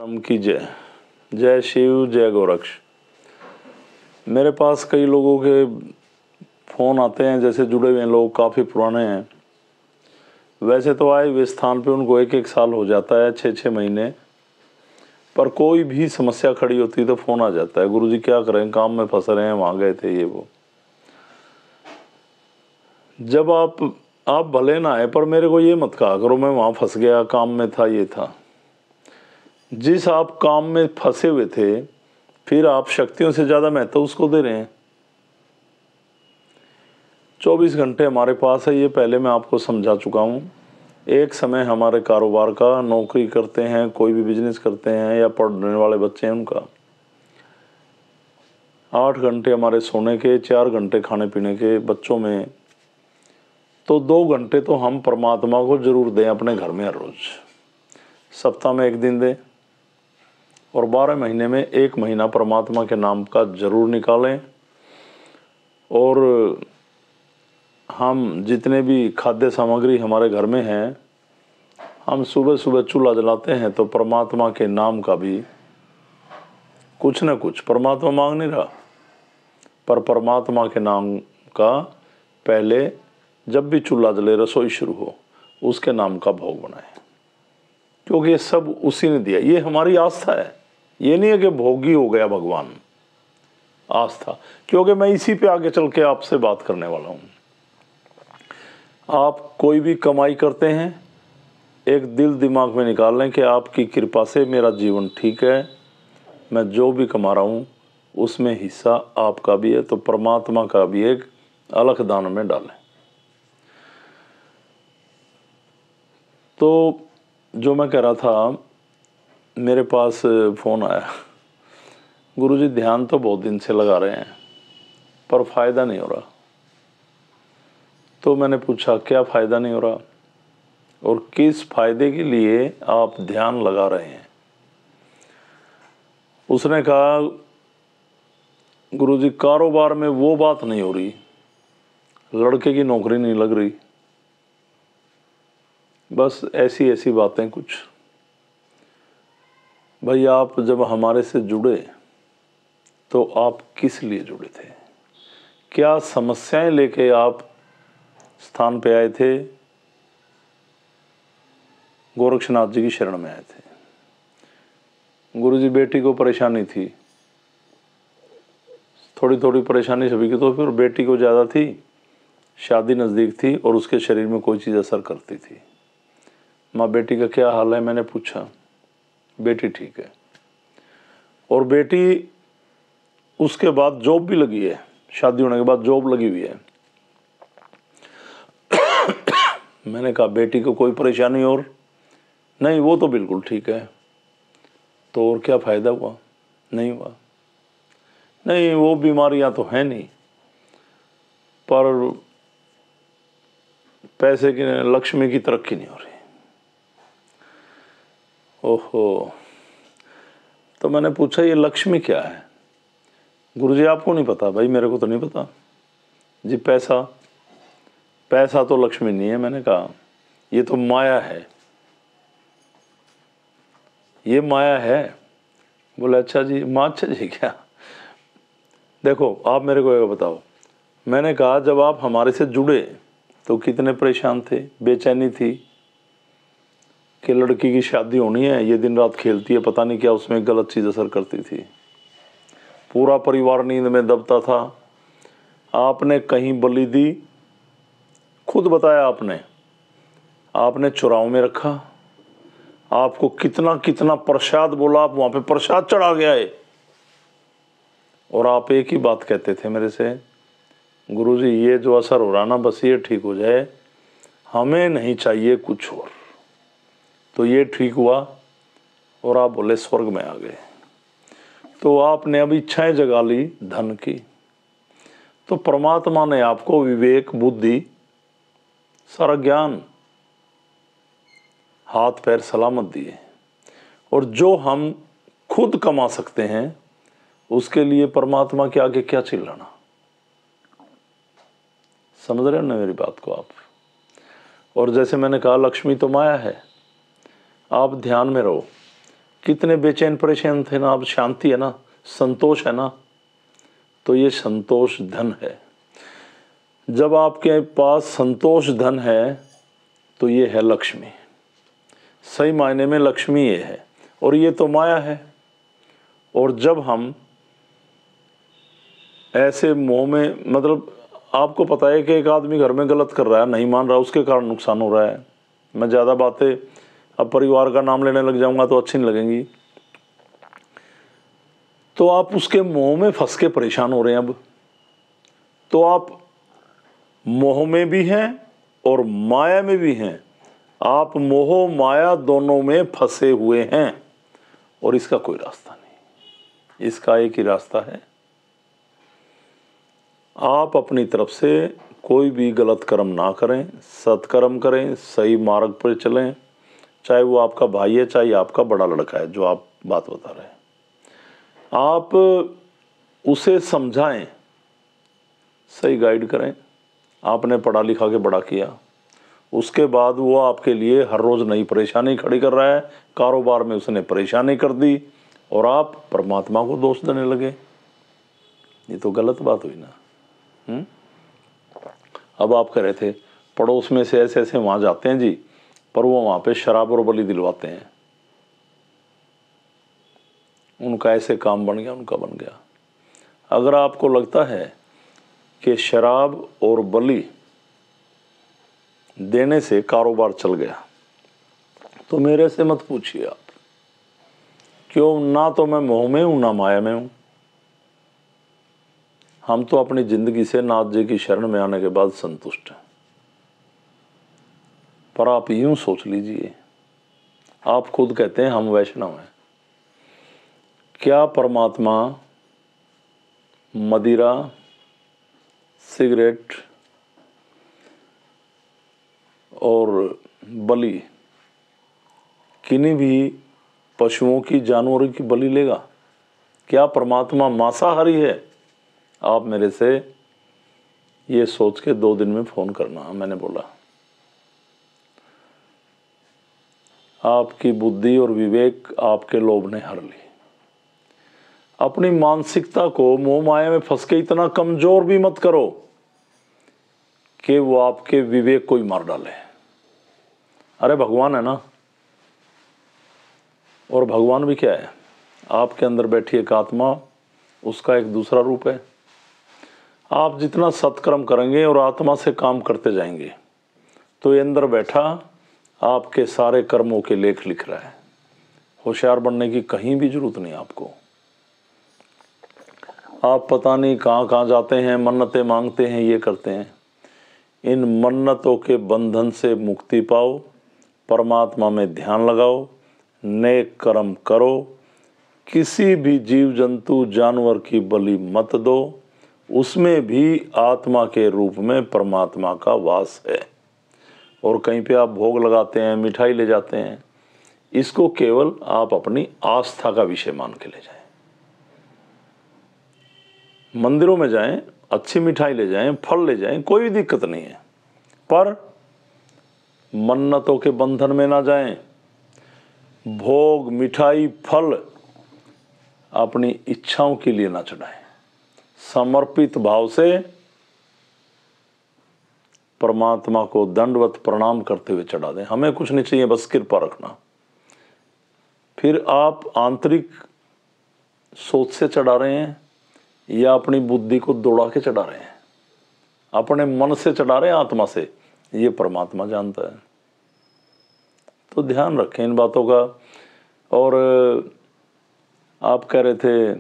राम की जय। जय शिव, जय गोरक्ष। मेरे पास कई लोगों के फ़ोन आते हैं, जैसे जुड़े हुए लोग काफ़ी पुराने हैं। वैसे तो आए हुए स्थान पे उनको एक एक साल हो जाता है, 6-6 महीने, पर कोई भी समस्या खड़ी होती है तो फ़ोन आ जाता है, गुरुजी क्या करें, काम में फंस रहे हैं, वहाँ गए थे, ये वो। जब आप भले ना आए, पर मेरे को ये मत कहा करो मैं वहाँ फंस गया, काम में था, ये था। जिस आप काम में फंसे हुए थे, फिर आप शक्तियों से ज़्यादा महत्व उसको दे रहे हैं। 24 घंटे हमारे पास है, ये पहले मैं आपको समझा चुका हूँ। एक समय हमारे कारोबार का, नौकरी करते हैं, कोई भी बिजनेस करते हैं या पढ़ने वाले बच्चे हैं उनका 8 घंटे हमारे सोने के, 4 घंटे खाने पीने के, बच्चों में तो 2 घंटे तो हम परमात्मा को जरूर दें अपने घर में हर रोज़। सप्ताह में 1 दिन दें और 12 महीने में 1 महीना परमात्मा के नाम का जरूर निकालें। और हम जितने भी खाद्य सामग्री हमारे घर में हैं, हम सुबह सुबह चूल्हा जलाते हैं तो परमात्मा के नाम का भी कुछ न कुछ, परमात्मा मांग नहीं रहा, पर परमात्मा के नाम का पहले जब भी चूल्हा जले, रसोई शुरू हो, उसके नाम का भोग बनाए, क्योंकि ये सब उसी ने दिया। ये हमारी आस्था है, ये नहीं है कि भोगी हो गया भगवान, आस्था। क्योंकि मैं इसी पे आगे चल के आपसे बात करने वाला हूँ। आप कोई भी कमाई करते हैं, एक दिल दिमाग में निकाल लें कि आपकी कृपा से मेरा जीवन ठीक है, मैं जो भी कमा रहा हूँ उसमें हिस्सा आपका भी है, तो परमात्मा का भी एक अलग दान में डालें। तो जो मैं कह रहा था, मेरे पास फ़ोन आया, गुरुजी ध्यान तो बहुत दिन से लगा रहे हैं पर फ़ायदा नहीं हो रहा। तो मैंने पूछा क्या फ़ायदा नहीं हो रहा और किस फ़ायदे के लिए आप ध्यान लगा रहे हैं। उसने कहा गुरुजी कारोबार में वो बात नहीं हो रही, लड़के की नौकरी नहीं लग रही, बस ऐसी ऐसी बातें कुछ। भाई आप जब हमारे से जुड़े तो आप किस लिए जुड़े थे, क्या समस्याएं लेके आप स्थान पे आए थे, गोरक्षनाथ जी की शरण में आए थे। गुरुजी बेटी को परेशानी थी, थोड़ी थोड़ी परेशानी सभी की, तो फिर बेटी को ज़्यादा थी, शादी नज़दीक थी और उसके शरीर में कोई चीज़ असर करती थी। माँ बेटी का क्या हाल है, मैंने पूछा, बेटी ठीक है। और बेटी उसके बाद जॉब भी लगी है, शादी होने के बाद जॉब लगी हुई है। मैंने कहा बेटी को कोई परेशानी और नहीं, वो तो बिल्कुल ठीक है, तो और क्या फ़ायदा हुआ, नहीं हुआ। नहीं वो बीमारियां तो हैं नहीं, पर पैसे की, लक्ष्मी की तरक्की नहीं हो रही। ओहो, तो मैंने पूछा ये लक्ष्मी क्या है। गुरुजी आपको नहीं पता। भाई मेरे को तो नहीं पता जी। पैसा, पैसा तो लक्ष्मी नहीं है। मैंने कहा ये तो माया है, ये माया है। बोले अच्छा जी। माँ अच्छा जी क्या। देखो आप मेरे को एक बताओ, मैंने कहा जब आप हमारे से जुड़े तो कितने परेशान थे, बेचैनी थी कि लड़की की शादी होनी है, ये दिन रात खेलती है, पता नहीं क्या उसमें गलत चीज़ असर करती थी, पूरा परिवार नींद में दबता था। आपने कहीं बलि दी, खुद बताया आपने चुराव में रखा, आपको कितना कितना प्रसाद बोला, आप वहाँ पे प्रसाद चढ़ा गया है, और आप एक ही बात कहते थे मेरे से, गुरुजी ये जो असर हो रहा ना, बस ये ठीक हो जाए, हमें नहीं चाहिए कुछ और। तो ये ठीक हुआ और आप बोले स्वर्ग में आ गए। तो आपने अब इच्छाएं जगा ली धन की, तो परमात्मा ने आपको विवेक, बुद्धि, सारा ज्ञान, हाथ पैर सलामत दिए। और जो हम खुद कमा सकते हैं उसके लिए परमात्मा के आगे क्या चिल्लाना। समझ रहे हो ना मेरी बात को आप। और जैसे मैंने कहा लक्ष्मी तो माया है, आप ध्यान में रहो कितने बेचैन परेशान थे ना, अब शांति है ना, संतोष है ना। तो ये संतोष धन है। जब आपके पास संतोष धन है तो ये है लक्ष्मी। सही मायने में लक्ष्मी ये है, और ये तो माया है। और जब हम ऐसे मोह में, मतलब आपको पता है कि एक आदमी घर में गलत कर रहा है, नहीं मान रहा, उसके कारण नुकसान हो रहा है। मैं ज़्यादा बातें अब परिवार का नाम लेने लग जाऊंगा तो अच्छी नहीं लगेंगी। तो आप उसके मोह में फंस के परेशान हो रहे हैं। अब तो आप मोह में भी हैं और माया में भी हैं। आप मोह माया दोनों में फंसे हुए हैं, और इसका कोई रास्ता नहीं। इसका एक ही रास्ता है, आप अपनी तरफ से कोई भी गलत कर्म ना करें, सत्कर्म करें, सही मार्ग पर चलें। चाहे वो आपका भाई है, चाहे आपका बड़ा लड़का है जो आप बात बता रहे हैं, आप उसे समझाएं, सही गाइड करें। आपने पढ़ा लिखा के बड़ा किया, उसके बाद वो आपके लिए हर रोज़ नई परेशानी खड़ी कर रहा है, कारोबार में उसने परेशानी कर दी, और आप परमात्मा को दोष देने लगे। ये तो गलत बात हुई ना। अब आप कह रहे थे पड़ोस में से ऐसे ऐसे वहाँ जाते हैं जी, पर वो वहाँ पे शराब और बलि दिलवाते हैं। उनका ऐसे काम बन गया, उनका बन गया। अगर आपको लगता है कि शराब और बलि देने से कारोबार चल गया, तो मेरे से मत पूछिए आप। क्यों? ना तो मैं मोह में हूं, ना माया में हूं। हम तो अपनी जिंदगी से नाथ जी की शरण में आने के बाद संतुष्ट हैं। पर आप यूं सोच लीजिए, आप खुद कहते हैं हम वैष्णव हैं, क्या परमात्मा मदिरा, सिगरेट और बलि, किन्हीं भी पशुओं की, जानवरों की बलि लेगा? क्या परमात्मा मांसाहारी है? आप मेरे से ये सोच के 2 दिन में फ़ोन करना। मैंने बोला आपकी बुद्धि और विवेक आपके लोभ ने हर ली। अपनी मानसिकता को मोह माया में फंस के इतना कमजोर भी मत करो कि वो आपके विवेक को ही मार डाले। अरे भगवान है ना, और भगवान भी क्या है? आपके अंदर बैठी एक आत्मा, उसका एक दूसरा रूप है। आप जितना सत्कर्म करेंगे और आत्मा से काम करते जाएंगे, तो ये अंदर बैठा आपके सारे कर्मों के लेख लिख रहा है। होशियार बनने की कहीं भी जरूरत नहीं आपको। आप पता नहीं कहाँ कहाँ जाते हैं, मन्नतें मांगते हैं, ये करते हैं। इन मन्नतों के बंधन से मुक्ति पाओ, परमात्मा में ध्यान लगाओ, नेक कर्म करो, किसी भी जीव जंतु जानवर की बलि मत दो, उसमें भी आत्मा के रूप में परमात्मा का वास है। और कहीं पे आप भोग लगाते हैं, मिठाई ले जाते हैं, इसको केवल आप अपनी आस्था का विषय मान के ले जाएं। मंदिरों में जाएं, अच्छी मिठाई ले जाएं, फल ले जाएं, कोई दिक्कत नहीं है, पर मन्नतों के बंधन में ना जाएं। भोग, मिठाई, फल अपनी इच्छाओं के लिए ना चढ़ाएं। समर्पित भाव से परमात्मा को दंडवत प्रणाम करते हुए चढ़ा दें। हमें कुछ नहीं चाहिए, बस कृपा रखना। फिर आप आंतरिक सोच से चढ़ा रहे हैं या अपनी बुद्धि को दौड़ा के चढ़ा रहे हैं, अपने मन से चढ़ा रहे हैं, आत्मा से, ये परमात्मा जानता है। तो ध्यान रखें इन बातों का। और आप कह रहे थे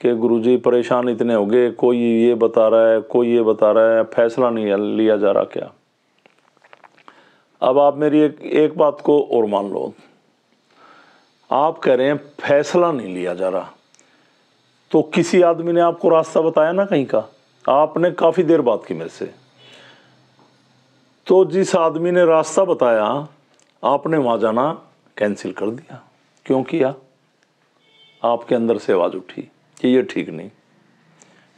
कि गुरुजी परेशान इतने हो गए, कोई ये बता रहा है, कोई ये बता रहा है, फैसला नहीं लिया जा रहा क्या? अब आप मेरी एक बात को और मान लो। आप कह रहे हैं फैसला नहीं लिया जा रहा, तो किसी आदमी ने आपको रास्ता बताया ना कहीं का? आपने काफ़ी देर बात की मेरे से, तो जिस आदमी ने रास्ता बताया आपने वहाँ जाना कैंसिल कर दिया। क्यों किया? आपके अंदर से आवाज़ उठी कि ये ठीक नहीं।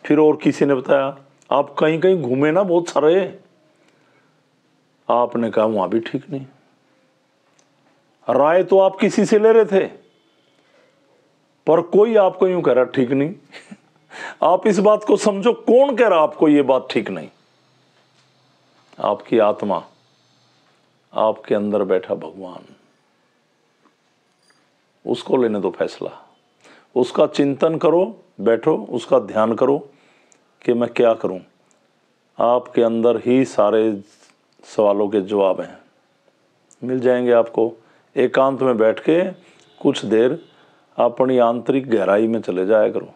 फिर और किसी ने बताया, आप कहीं कहीं घूमे ना बहुत सारे, आपने कहा वहाँ भी ठीक नहीं। राय तो आप किसी से ले रहे थे, पर कोई आपको यूं कह रहा ठीक नहीं। आप इस बात को समझो, कौन कह रहा आपको ये बात ठीक नहीं? आपकी आत्मा, आपके अंदर बैठा भगवान, उसको लेने दो फैसला। उसका चिंतन करो, बैठो, उसका ध्यान करो कि मैं क्या करूं। आपके अंदर ही सारे सवालों के जवाब हैं, मिल जाएंगे आपको। एकांत में बैठ के कुछ देर अपनी आंतरिक गहराई में चले जाया करो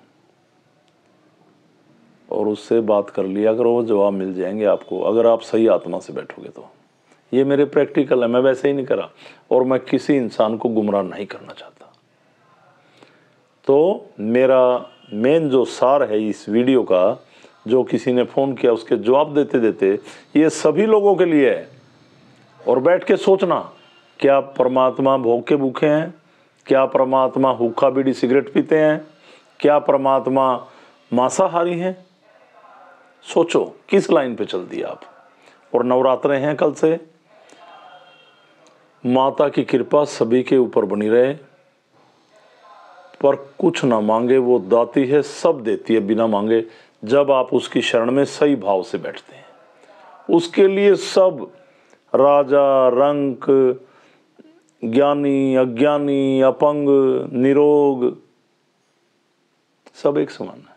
और उससे बात कर लिया करो, वो जवाब मिल जाएंगे आपको, अगर आप सही आत्मा से बैठोगे तो। ये मेरे प्रैक्टिकल है, मैं वैसे ही नहीं करा और मैं किसी इंसान को गुमराह नहीं करना चाहता। तो मेरा मेन जो सार है इस वीडियो का, जो किसी ने फ़ोन किया उसके जवाब देते देते, ये सभी लोगों के लिए है। और बैठ के सोचना, क्या परमात्मा भूख के भूखे हैं? क्या परमात्मा हुक्का बीड़ी सिगरेट पीते हैं? क्या परमात्मा मांसाहारी हैं? सोचो किस लाइन पे चल दिया आप। और नवरात्रे हैं कल से, माता की कृपा सभी के ऊपर बनी रहे। पर कुछ ना मांगे, वो दाती है, सब देती है बिना मांगे, जब आप उसकी शरण में सही भाव से बैठते हैं। उसके लिए सब राजा, रंक, ज्ञानी, अज्ञानी, अपंग, निरोग, सब एक समान है।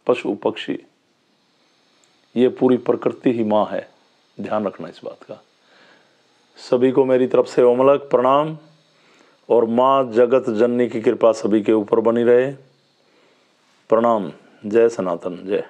पशु पक्षी, ये पूरी प्रकृति ही माँ है, ध्यान रखना इस बात का। सभी को मेरी तरफ से ओमलक प्रणाम, और माँ जगत जननी की कृपा सभी के ऊपर बनी रहे। प्रणाम। जय सनातन, जय।